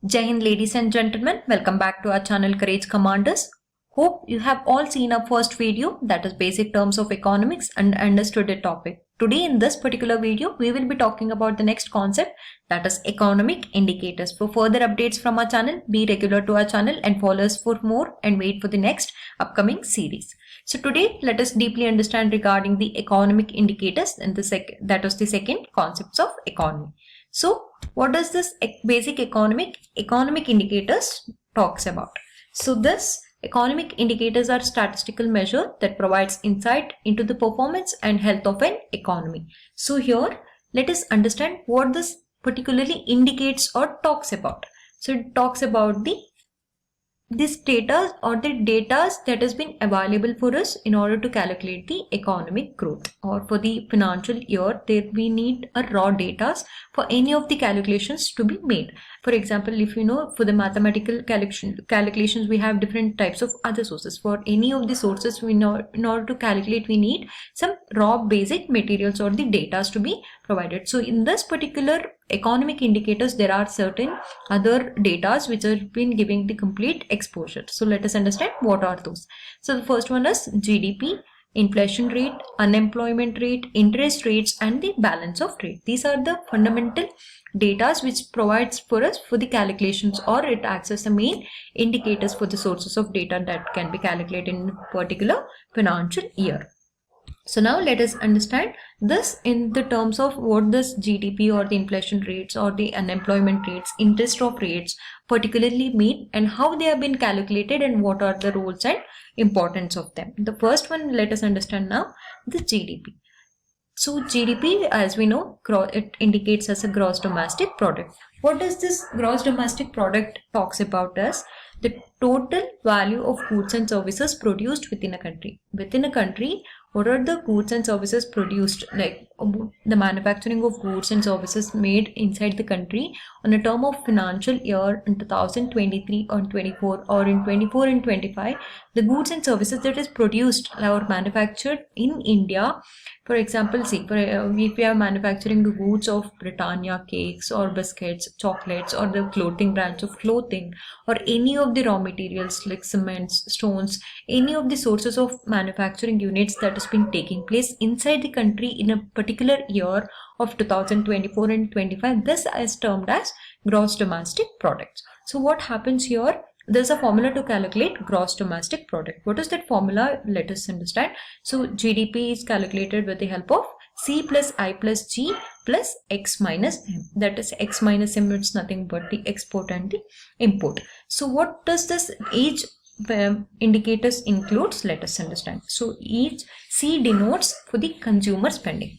Jai Hind, ladies and gentlemen, welcome back to our channel Courage Commanders. Hope you have all seen our first video, that is basic terms of economics, and understood the topic. Today in this particular video, we will be talking about the next concept, that is economic indicators. For further updates from our channel, be regular to our channel and follow us for more and wait for the next upcoming series. So today, let us deeply understand regarding the economic indicators, and that was the second concepts of economy. So what does this basic economic indicators talks about? So this economic indicators are statistical measure that provides insight into the performance and health of an economy. So here let us understand what this particularly indicates or talks about. So it talks about this data or the data that has been available for us in order to calculate the economic growth, or for the financial year there we need a raw data for any of the calculations to be made. For example, if you know, for the mathematical calculations we have different types of other sources. For any of the sources we know, in order to calculate, we need some raw basic materials or the data to be provided. So in this particular economic indicators there are certain other data which have been giving the complete exposure. So let us understand what are those. So the first one is GDP, inflation rate, unemployment rate, interest rates, and the balance of trade. These are the fundamental data which provides for us for the calculations, or it acts as the main indicators for the sources of data that can be calculated in a particular financial year. So now let us understand this in the terms of what this GDP or the inflation rates or the unemployment rates, interest rates particularly mean, and how they have been calculated and what are the roles and importance of them. The first one, let us understand now the GDP. So GDP, as we know, it indicates as a gross domestic product. What does this gross domestic product talks about as? The total value of goods and services produced within a country. Within a country, what are the goods and services produced, like the manufacturing of goods and services made inside the country on a term of financial year in 2023 or 24, or in 24 and 25, the goods and services that is produced or manufactured in India. For example, see, if we are manufacturing the goods of Britannia cakes or biscuits, chocolates, or the clothing branch of clothing, or any of the raw materials like cements, stones, any of the sources of manufacturing units that has been taking place inside the country in a particular year of 2024 and 25, this is termed as gross domestic product. So what happens here? There's a formula to calculate gross domestic product. What is that formula? Let us understand. So GDP is calculated with the help of C plus I plus G plus X minus M. That is X minus M, it's nothing but the export and the import. So what does this each indicators includes? Let us understand. So each C denotes for the consumer spending.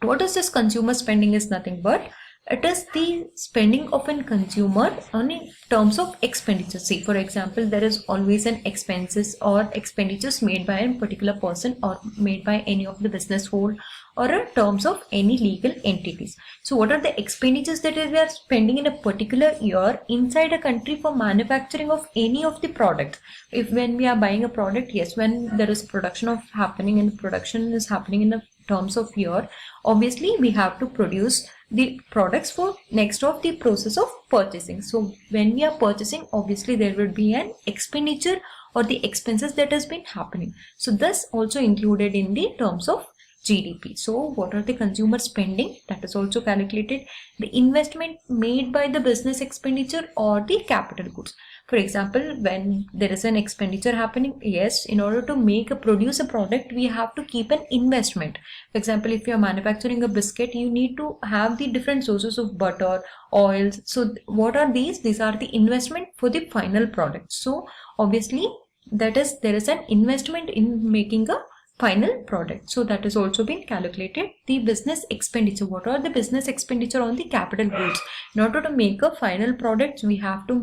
What is this consumer spending? Is nothing but it is the spending of a consumer on in terms of expenditure. See, for example, there is always an expenses or expenditures made by a particular person or made by any of the business whole, or in terms of any legal entities. So what are the expenditures that we are spending in a particular year inside a country for manufacturing of any of the product? If when we are buying a product, yes, when there is production of happening and production is happening in a terms of year, obviously we have to produce the products for next of the process of purchasing. So when we are purchasing, obviously there will be an expenditure or the expenses that has been happening. So this also included in the terms of GDP. So what are the consumer spending? That is also calculated. The investment made by the business expenditure or the capital goods. For example, when there is an expenditure happening, yes, in order to produce a product, we have to keep an investment. For example, if you are manufacturing a biscuit, you need to have the different sources of butter, oils. So what are these? These are the investment for the final product. So obviously there is an investment in making a final product. So that is also been calculated. The business expenditure. What are the business expenditure on the capital goods? In order to make a final product, we have to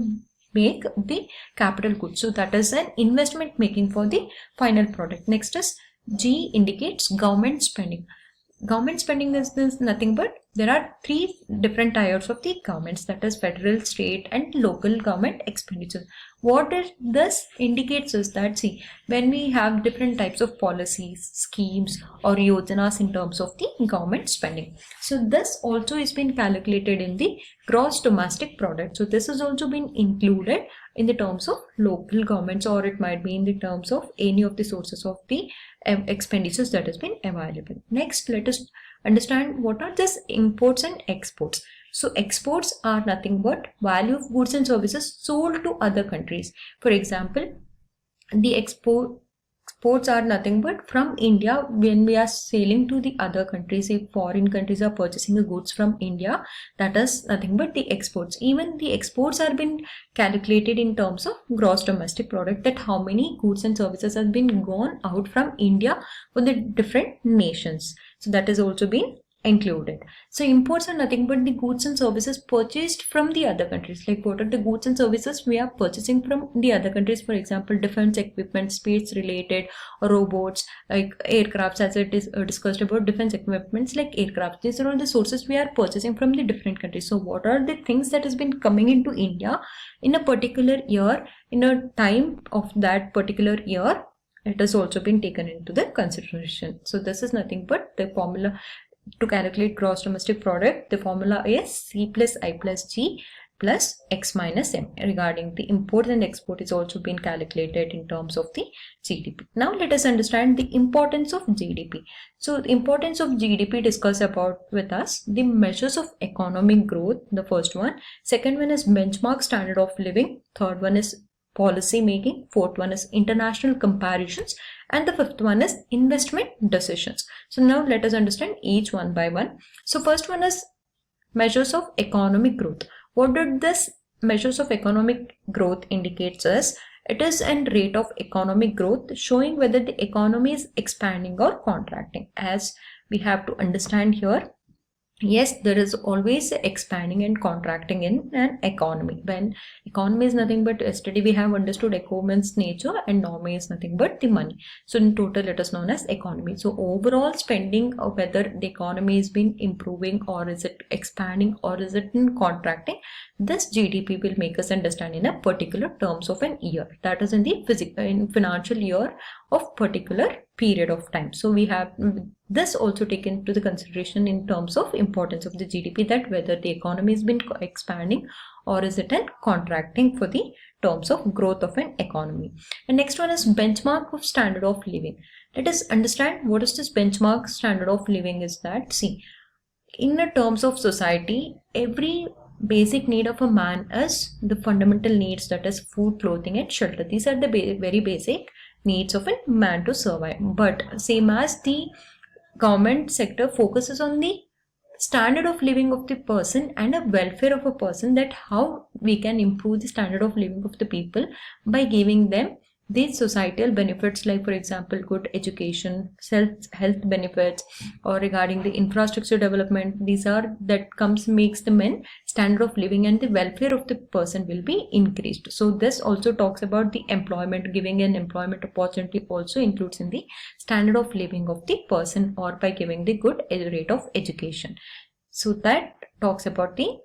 make the capital goods. So that is an investment making for the final product. Next is G indicates government spending. Government spending is nothing but there are three different tiers of the governments, that is federal, state and local government expenditures. What this indicates is that, see, when we have different types of policies, schemes or yojanas in terms of the government spending, so this also is been calculated in the gross domestic product. So this has also been included in the terms of local governments, or it might be in the terms of any of the sources of the expenditures that has been available. Next, let us understand what are these imports and exports. So exports are nothing but value of goods and services sold to other countries. For example, the exports are nothing but from India. When we are selling to the other countries, if foreign countries are purchasing the goods from India, that is nothing but the exports. Even the exports are been calculated in terms of gross domestic product, that how many goods and services have been gone out from India for the different nations. So that is also been included. So imports are nothing but the goods and services purchased from the other countries. Like what are the goods and services we are purchasing from the other countries? For example, defense equipment, space related, robots, like aircrafts, as it is discussed about defense equipments like aircraft. These are all the sources we are purchasing from the different countries. So what are the things that has been coming into India in a particular year, in a time of that particular year? It has also been taken into the consideration. So this is nothing but the formula to calculate gross domestic product. The formula is C plus I plus G plus X minus M. Regarding the import and export is also been calculated in terms of the GDP. Now let us understand the importance of GDP. So the importance of GDP discussed about with us, the measures of economic growth, the first one. Second one is benchmark standard of living. Third one is policy making. Fourth one is international comparisons, and the fifth one is investment decisions. So now let us understand each one by one. So first one is measures of economic growth. What did this measures of economic growth indicates us? It is a rate of economic growth showing whether the economy is expanding or contracting. As we have to understand here, yes, there is always expanding and contracting in an economy. When economy is nothing but, yesterday we have understood economy's nature, and normy is nothing but the money. So in total it is known as economy. So overall spending, or whether the economy is been improving, or is it expanding, or is it in contracting, this GDP will make us understand in a particular terms of an year. That is in the financial year of particular period of time. So we have this also taken into the consideration in terms of importance of the GDP, that whether the economy has been expanding or is it in contracting for the terms of growth of an economy. And next one is benchmark of standard of living. Let us understand what is this benchmark standard of living is. That, see, in the terms of society, every basic need of a man is the fundamental needs, that is food, clothing and shelter. These are the very basic needs of a man to survive. But same as the government sector focuses on the standard of living of the person and a welfare of a person, that how we can improve the standard of living of the people by giving them these societal benefits, like for example good education, health benefits, or regarding the infrastructure development. These are that makes the men standard of living, and the welfare of the person will be increased. So this also talks about the employment, giving an employment opportunity also includes in the standard of living of the person, or by giving the good rate of education. So that talks about the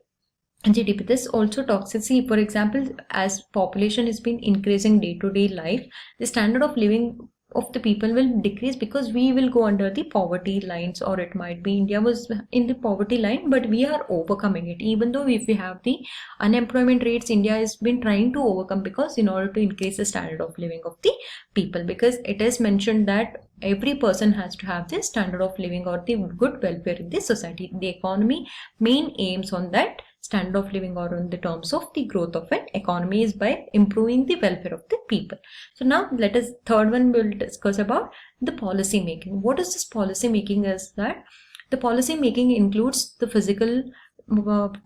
GDP. This also talks, see, for example, as population has been increasing day to day life, the standard of living of the people will decrease, because we will go under the poverty lines, or it might be India was in the poverty line, but we are overcoming it. Even though if we have the unemployment rates, India has been trying to overcome, because in order to increase the standard of living of the people, because it is mentioned that every person has to have this standard of living or the good welfare in the society. The economy main aims on that standard of living, or on the terms of the growth of an economy, is by improving the welfare of the people. So now let us, third one we'll discuss about the policy making. What is this policy making? Is that the policy making includes the physical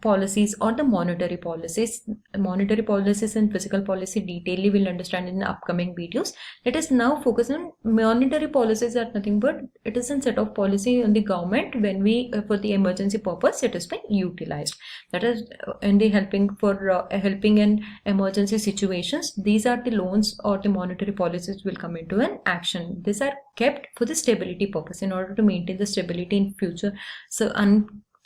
policies or the monetary policies. Monetary policies and physical policy detailedly we'll understand in the upcoming videos. Let us now focus on monetary policies. Are nothing but it is a set of policy on the government when we for the emergency purpose it has been utilized. That is in the helping in emergency situations. These are the loans or the monetary policies will come into an action. These are kept for the stability purpose, in order to maintain the stability in future. So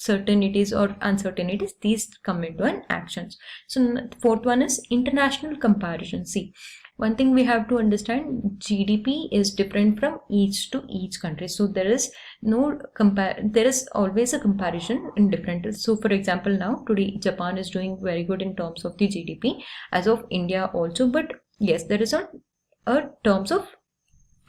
certainties or uncertainties, these come into an actions. So fourth one is international comparison. See, one thing we have to understand, GDP is different from each to each country. So there is there is always a comparison in different. So for example, now today Japan is doing very good in terms of the GDP, as of India also. But yes, there is a terms of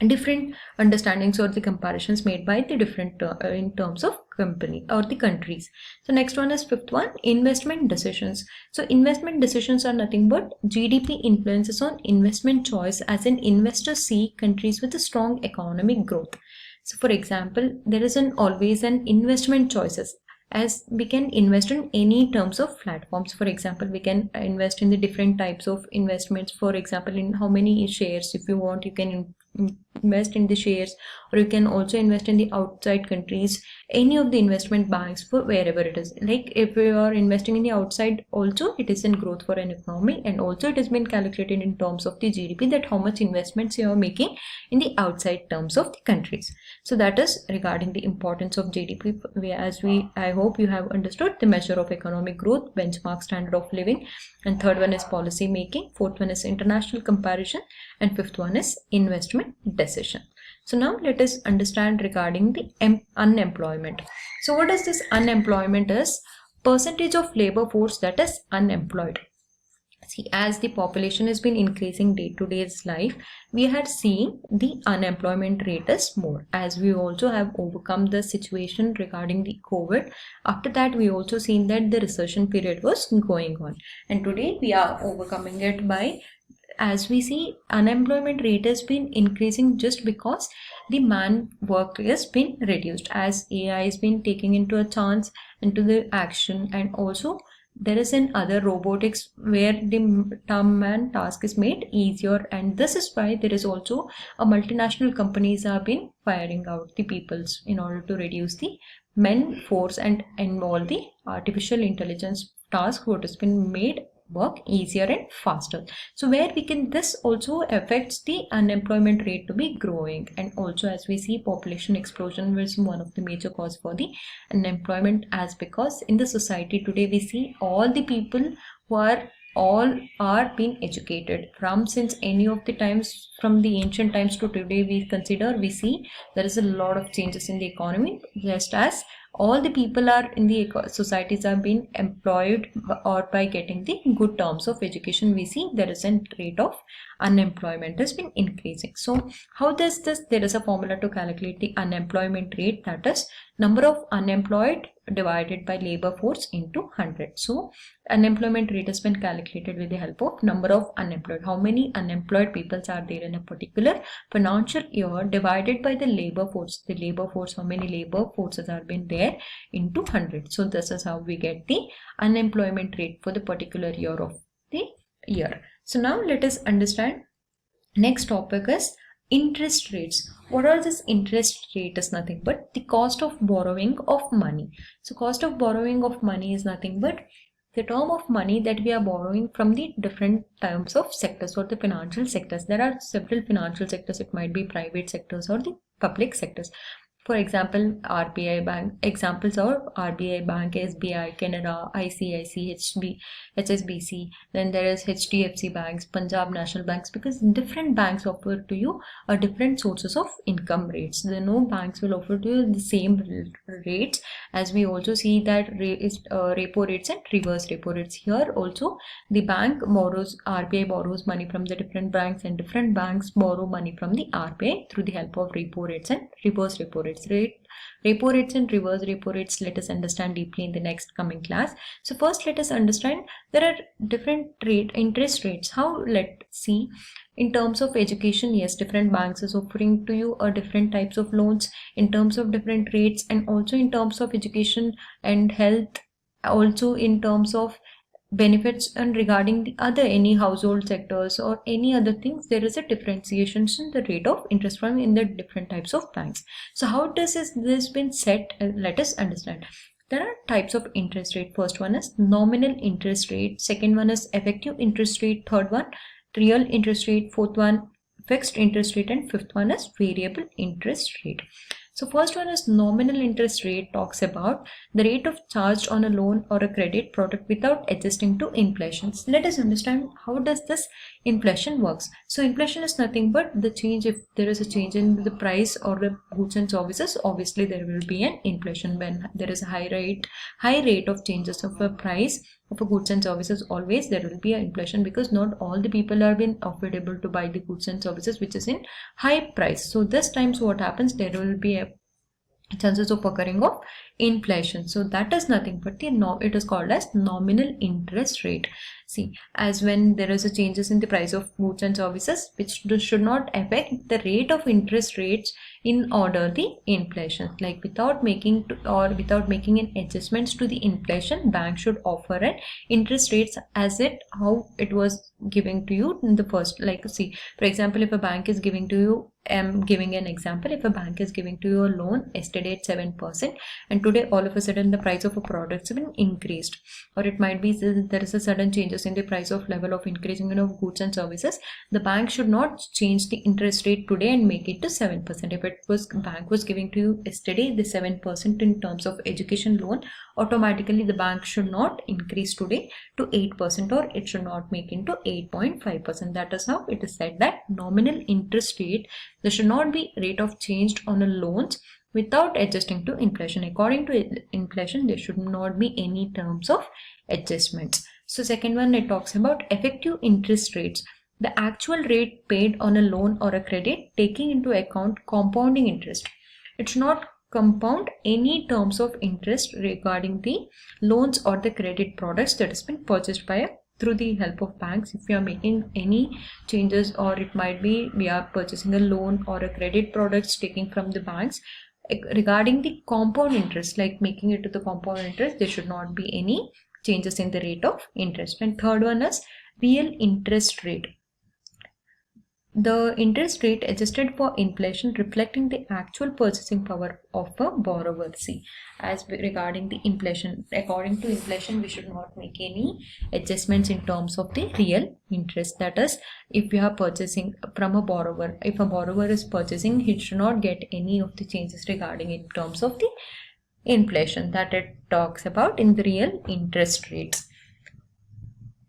different understandings or the comparisons made by the different in terms of company or the countries. So next one is fifth one, investment decisions. So investment decisions are nothing but GDP influences on investment choice, as in investors see countries with a strong economic growth. So for example, there is always an investment choices, as we can invest in any terms of platforms. For example, we can invest in the different types of investments. For example, in how many shares, if you want, you can invest in the shares, or you can also invest in the outside countries, any of the investment banks, for wherever it is. Like if you are investing in the outside also, it is in growth for an economy, and also it has been calculated in terms of the GDP, that how much investments you are making in the outside terms of the countries. So that is regarding the importance of GDP. I hope you have understood the measure of economic growth, benchmark standard of living, and third one is policy making, fourth one is international comparison, and fifth one is investment decision. So now let us understand regarding the unemployment. So what is this unemployment is? Percentage of labor force that is unemployed. See, as the population has been increasing day to day's life, we had seen the unemployment rate is more, as we also have overcome the situation regarding the COVID. After that, we also seen that the recession period was going on, and today we are overcoming it by, as we see, unemployment rate has been increasing just because the man work has been reduced, as AI has been taking into a chance into the action, and also there is an other robotics where the man task is made easier, and this is why there is also a multinational companies have been firing out the peoples in order to reduce the men force and involve the artificial intelligence task what has been made work easier and faster. So where we can, this also affects the unemployment rate to be growing, and also as we see, population explosion was one of the major cause for the unemployment, as because in the society today we see all the people who are being educated from, since any of the times from the ancient times to today we see there is a lot of changes in the economy, just as all the people are in the societies are being employed or by getting the good terms of education. We see there is a rate of unemployment has been increasing. So how does this? There is a formula to calculate the unemployment rate, that is number of unemployed divided by labor force into 100. So unemployment rate has been calculated with the help of number of unemployed. How many unemployed people are there in a particular financial year divided by the labor force. The labor force, how many labor forces are been there into 100. So this is how we get the unemployment rate for the particular year of the year. So now let us understand. Next topic is interest rates. What are this interest rate? Is nothing but the cost of borrowing of money. So cost of borrowing of money is nothing but the term of money that we are borrowing from the different types of sectors or the financial sectors. There are several financial sectors. It might be private sectors or the public sectors. For example, RBI Bank. Examples are RBI Bank, SBI, Canada, ICIC, HSBC. Then there is HDFC banks, Punjab National Banks, because different banks offer to you a different sources of income rates. No banks will offer to you the same rates, as we also see that repo rates and reverse repo rates. Here also the bank borrows, RBI borrows money from the different banks, and different banks borrow money from the RBI through the help of repo rates and reverse repo rates. Repo rates and reverse repo rates, let us understand deeply in the next coming class. So first let us understand there are different interest rates. How? Let's see. In terms of education, yes, different banks is offering to you different types of loans in terms of different rates, and also in terms of education and health, also in terms of benefits, and regarding the other any household sectors or any other things, there is a differentiation in the rate of interest from in the different types of banks. So how does this been set? Let us understand. There are types of interest rate. First one is nominal interest rate, second one is effective interest rate, third one real interest rate, fourth one fixed interest rate, and fifth one is variable interest rate. So first one is nominal interest rate, talks about the rate of charged on a loan or a credit product without adjusting to inflation. So let us understand how does this inflation works. So inflation is nothing but the change. If there is a change in the price or the goods and services, obviously there will be an inflation. When there is a high rate of changes of a price of a goods and services, always there will be an inflation, because not all the people are being affordable to buy the goods and services which is in high price. So this times what happens, there will be a chances of occurring of inflation. So that is nothing but it is called as nominal interest rate. See, as when there is a changes in the price of goods and services, which should not affect the rate of interest rates in order the inflation, like without making an adjustments to the inflation, bank should offer an interest rates as how it was giving to you in the first. Like, see, for example, if a bank is giving to you, I'm giving an example, if a bank is giving to you a loan yesterday at 7%, and today all of a sudden the price of a product has been increased, or it might be there is a sudden changes in the price of level of increasing of goods and services, the bank should not change the interest rate today and make it to 7%. If it was bank was giving to you yesterday the 7% in terms of education loan, automatically the bank should not increase today to 8%, or it should not make into 8.5%. That is how it is said that nominal interest rate, there should not be rate of change on a loans without adjusting to inflation. According to inflation, there should not be any terms of adjustments. So second one, it talks about effective interest rates, the actual rate paid on a loan or a credit taking into account compounding interest. It should not compound any terms of interest regarding the loans or the credit products that has been purchased by through the help of banks. If you are making any changes, or it might be we are purchasing a loan or a credit products taking from the banks, regarding the compound interest, like making it to the compound interest, there should not be any changes in the rate of interest. And third one is real interest rate, the interest rate adjusted for inflation reflecting the actual purchasing power of a borrower. See, as regarding the inflation, according to inflation, we should not make any adjustments in terms of the real interest. That is, if you are purchasing from a borrower, if a borrower is purchasing, he should not get any of the changes regarding in terms of the inflation that it talks about in the real interest rates.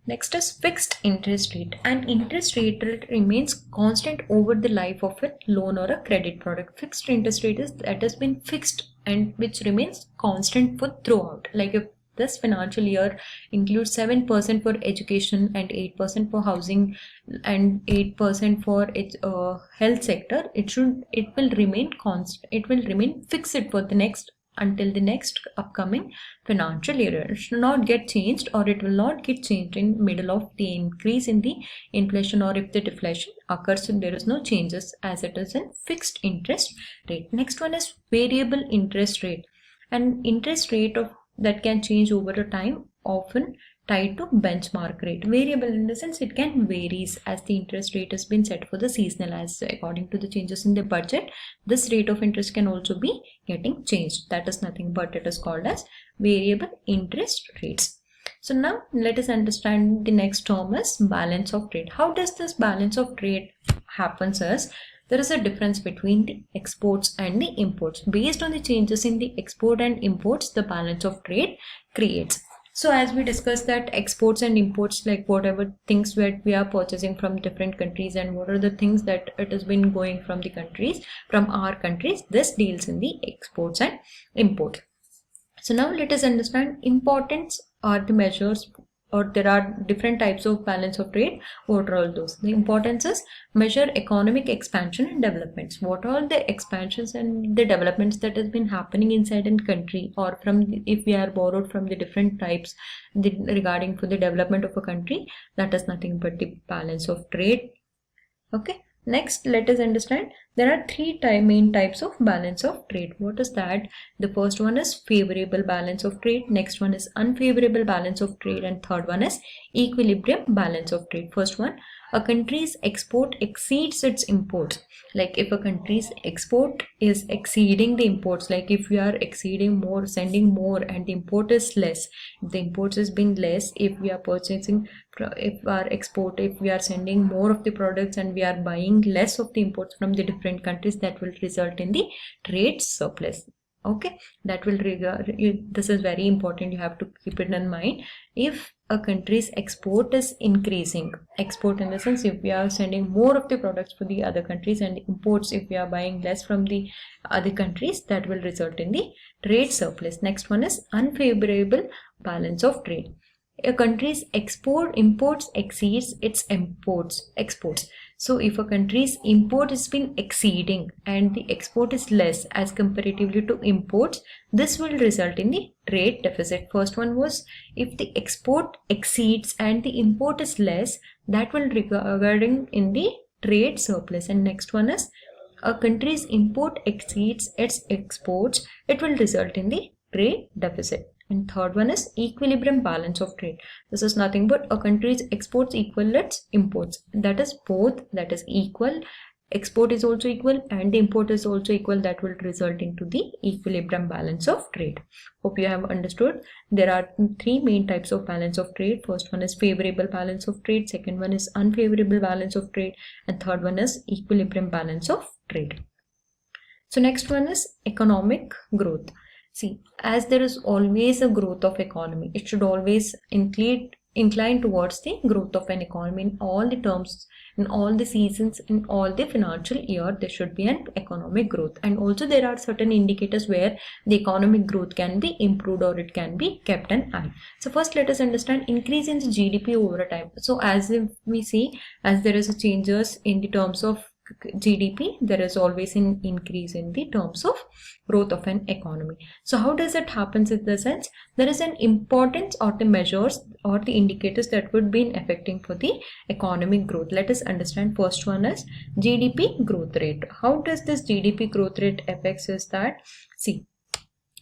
Next is fixed interest rate. An interest rate remains constant over the life of a loan or a credit product. Fixed interest rate is that has been fixed and which remains constant for throughout. Like if this financial year includes 7% for education and 8% for housing and 8% for its health sector, it will remain constant. It will remain fixed for the next until the next upcoming financial year. It should not get changed, or it will not get changed in middle of the increase in the inflation, or if the deflation occurs and there is no changes, as it is in fixed interest rate. Next one is variable interest rate, an interest rate of that can change over a time, often tied to benchmark rate. Variable in the sense it can varies as the interest rate has been set for the seasonal, as according to the changes in the budget, this rate of interest can also be getting changed. That is nothing but it is called as variable interest rates. So now let us understand the next term is balance of trade. How does this balance of trade happens is, there is a difference between the exports and the imports. Based on the changes in the export and imports, the balance of trade creates. So as we discussed that exports and imports, like whatever things that we are purchasing from different countries and what are the things that it has been going from the countries, from our countries, this deals in the exports and import. So now let us understand importance are the measures, or there are different types of balance of trade. What are all those? The importance is measure economic expansion and developments. What are the expansions and the developments that has been happening inside a country, or from if we are borrowed from the different types regarding for the development of a country, that is nothing but the balance of trade. Okay. Next, let us understand there are three main types of balance of trade. What is that? The first one is favorable balance of trade. Next one is unfavorable balance of trade. And third one is equilibrium balance of trade. First one, a country's export exceeds its imports. Like if a country's export is exceeding the imports, like if we are exceeding more, sending more, and the import is less, if the imports has been less, if we are purchasing, if we are sending more of the products and we are buying less of the imports from the different different countries, that will result in the trade surplus. Okay, that will this is very important, you have to keep it in mind. If a country's export is increasing, export in the sense if we are sending more of the products for the other countries, and imports if we are buying less from the other countries, that will result in the trade surplus. Next one is unfavorable balance of trade. A country's imports exceeds its exports. So if a country's import has been exceeding and the export is less as comparatively to imports, this will result in the trade deficit. First one was if the export exceeds and the import is less, that will regarding in the trade surplus. And next one is a country's import exceeds its exports, it will result in the trade deficit. And third one is equilibrium balance of trade. This is nothing but a country's exports equal its imports. That is both, that is equal. Export is also equal and the import is also equal. That will result into the equilibrium balance of trade. Hope you have understood. There are three main types of balance of trade. First one is favorable balance of trade. Second one is unfavorable balance of trade. And third one is equilibrium balance of trade. So next one is economic growth. See, as there is always a growth of economy, it should always incline towards the growth of an economy in all the terms, in all the seasons, in all the financial year. There should be an economic growth, and also there are certain indicators where the economic growth can be improved or it can be kept an eye. So first let us understand increase in the GDP over a time. So as we see, as there is a changes in the terms of GDP, there is always an increase in the terms of growth of an economy. So how does it happen? In the sense, there is an importance or the measures or the indicators that would be affecting for the economic growth. Let us understand. First one is GDP growth rate. How does this GDP growth rate affects is that, see,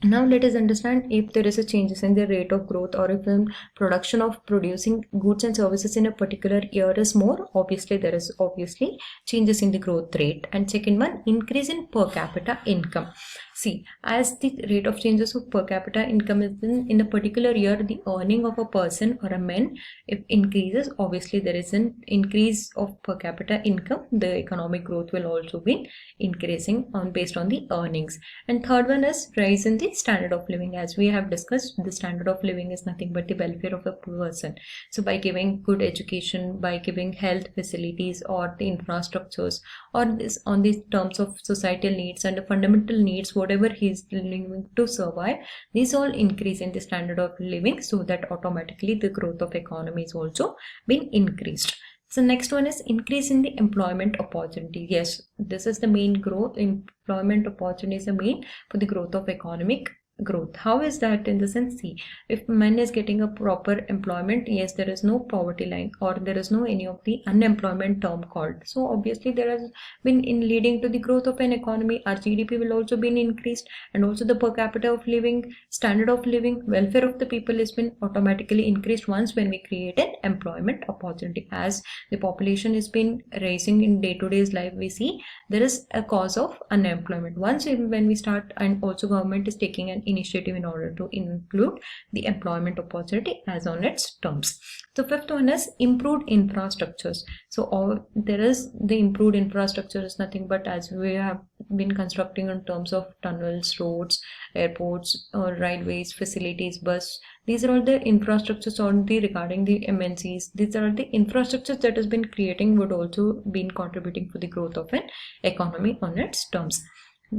now let us understand if there is a changes in the rate of growth, or if the production of producing goods and services in a particular year is more, obviously there is obviously changes in the growth rate. And second one, increase in per capita income. See, as the rate of changes of per capita income is in a particular year, the earning of a person or a man, if increases, obviously there is an increase of per capita income. The economic growth will also be increasing based on the earnings. And third one is rise in the standard of living. As we have discussed, the standard of living is nothing but the welfare of a person. So by giving good education, by giving health facilities or the infrastructures, or this on the terms of societal needs and the fundamental needs, whatever he is living to survive, these all increase in the standard of living, so that automatically the growth of economy is also being increased. So next one is increase in the employment opportunity. Yes, this is the main growth. Employment opportunity is the main for the growth of economic growth. How is that? In the sense, see, if man is getting a proper employment, yes, there is no poverty line or there is no any of the unemployment term called. So obviously there has been in leading to the growth of an economy, our GDP will also be increased, and also the per capita of living, standard of living, welfare of the people has been automatically increased once when we create an employment opportunity. As the population has been rising in day-to-day life, we see there is a cause of unemployment. Once when we start, and also government is taking an initiative in order to include the employment opportunity as on its terms. So fifth one is improved infrastructures. So there is the improved infrastructure is nothing but as we have been constructing in terms of tunnels, roads, airports, or railways, facilities, bus. These are all the infrastructures on the regarding the MNCs. These are the infrastructures that has been creating would also been contributing for the growth of an economy on its terms.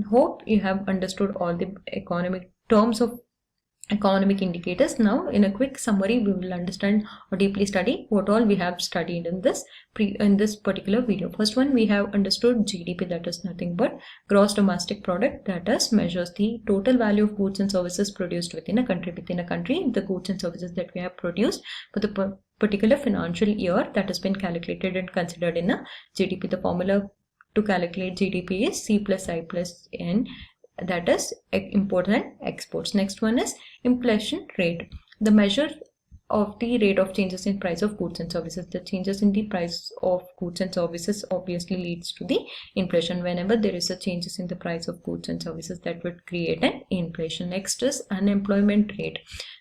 Hope you have understood all the economic terms of economic indicators. Now in a quick summary, we will understand or deeply study what all we have studied in this particular video. First one, we have understood GDP, that is nothing but gross domestic product, that is measures the total value of goods and services produced within a country. Within a country, the goods and services that we have produced for the particular financial year, that has been calculated and considered in a GDP. The formula to calculate GDP is C plus I plus N, that is import and exports. Next one is inflation rate, the measure of the rate of changes in price of goods and services. The changes in the price of goods and services obviously leads to the inflation. Whenever there is a changes in the price of goods and services, that would create an inflation. Next is unemployment rate,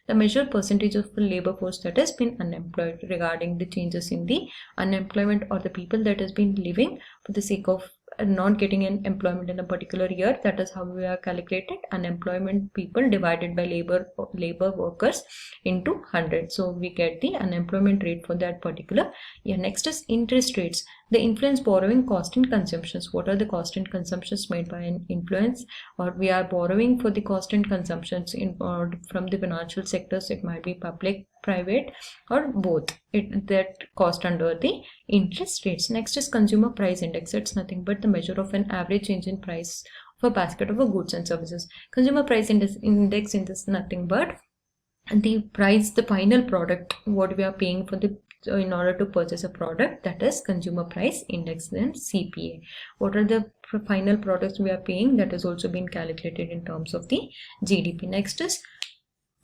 the measured percentage of the labor force that has been unemployed. Regarding the changes in the unemployment or the people that has been living for the sake of not getting an employment in a particular year. That is how we are calculated unemployment people divided by labor workers into 100. So we get the unemployment rate for that particular year. Next is interest rates. They influence borrowing cost and consumptions. What are the cost and consumptions made by an influence, or we are borrowing for the cost and consumptions from the financial sectors? It might be public, private, or both. That cost under the interest rates. Next is consumer price index. It's nothing but the measure of an average change in price of a basket of goods and services. Consumer price index is nothing but the price, the final product, what we are paying for the in order to purchase a product, that is consumer price index. Then CPA, what are the final products we are paying, that is also being calculated in terms of the GDP. Next is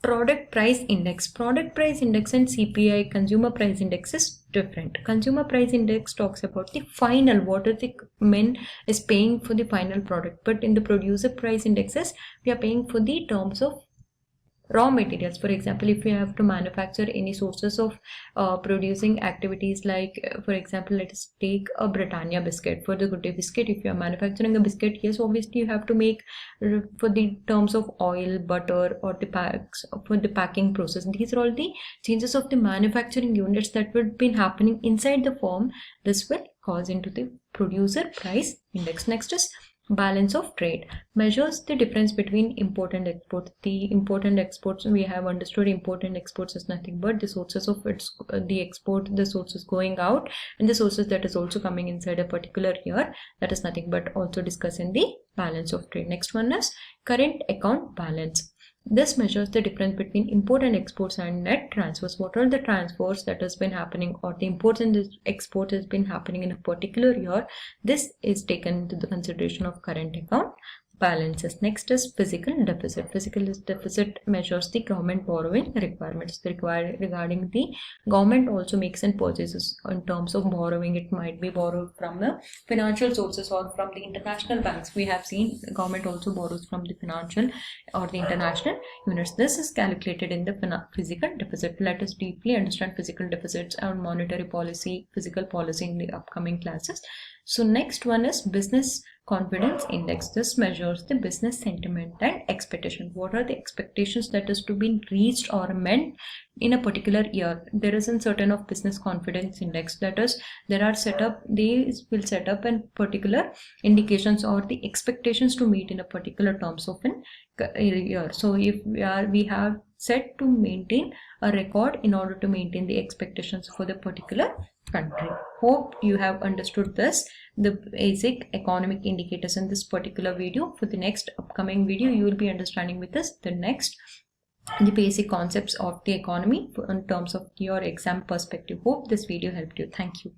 product price index. Product price index and CPI, consumer price index, is different. Consumer price index talks about the final, what are the men is paying for the final product, but in the producer price indexes we are paying for the terms of raw materials. For example, if we have to manufacture any sources of producing activities, like for example, let us take a Britannia biscuit. For the Good Day biscuit, if you are manufacturing a biscuit, yes, obviously you have to make for the terms of oil, butter, or the packs for the packing process. These are all the changes of the manufacturing units that would be happening inside the firm. This will cause into the producer price index. Next is balance of trade. Measures the difference between import and export. The import and exports, we have understood import and exports is nothing but the sources of the export, the sources going out, and the sources that is also coming inside a particular year. That is nothing but also discussed in the balance of trade. Next one is current account balance. This measures the difference between import and exports and net transfers. What are the transfers that has been happening, or the imports and the export has been happening in a particular year? This is taken into the consideration of current account balances. Next is fiscal deficit. Fiscal deficit measures the government borrowing requirements. Regarding the government also makes and purchases in terms of borrowing. It might be borrowed from the financial sources or from the international banks. We have seen the government also borrows from the financial or the international units. This is calculated in the fiscal deficit. Let us deeply understand fiscal deficits and monetary policy, fiscal policy in the upcoming classes. So next one is business confidence index. This measures the business sentiment and expectation. What are the expectations that is to be reached or met in a particular year? There is a certain of business confidence index, that is they will set up in particular indications or the expectations to meet in a particular terms of an year. So if we have set to maintain a record in order to maintain the expectations for the particular country. Hope you have understood this, the basic economic indicators in this particular video. For the next upcoming video, you will be understanding with us the basic concepts of the economy in terms of your exam perspective. Hope this video helped you. Thank you.